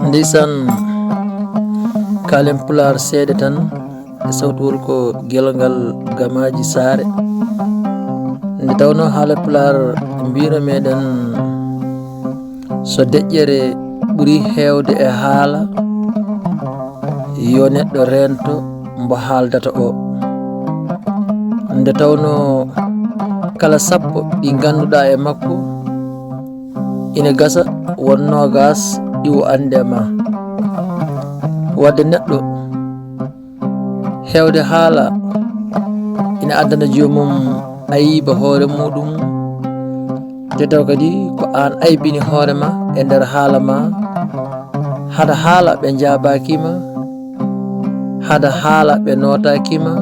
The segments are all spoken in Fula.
Ndeysan kalen pular seeɗa tan e sawtuwol ko gelgal gamaji saare nde tawno haala pular mbino meɗen so deƴƴere ɓuuri hewde e haala yo neɗɗo rento mbo haaldata o nde tawno kala sappo ɗi ganduɗa e makko ina gasa won nogas iwo andema wadde neɗɗo hewde haala ina addana jomum ayiba hoore muɗum te taw kadi ko an aybini hoorema e nder haala ma hada haala ɓe jabakima hada haala ɓe notakima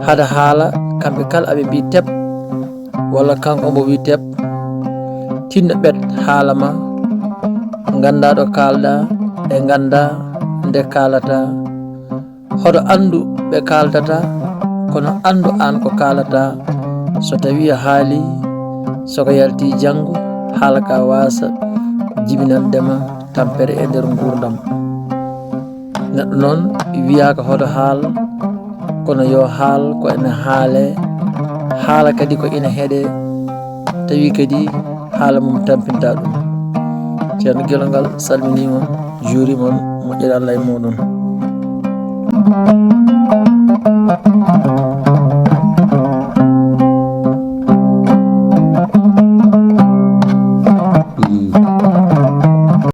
hada haala kamɓe kala aɓe mbi teb walla kanko mbo wi teb tinno ɓet haala ma ganda ɗo kalɗa e ganda nde kalata hoto andu ɓe kaldata kono andu an ko kalata so tawi a haali soko yalti janggo haala ka wasa jibinandema tampere e nder gurdam neɗɗo noon wiyaka hoto haal kono yo haal ko ene haale haala kadi ko ina heeɗe tawi kadi haala mum tampinta ɗum ceerno guelongal salminimon juurimon moƴƴere Allah e moɗon.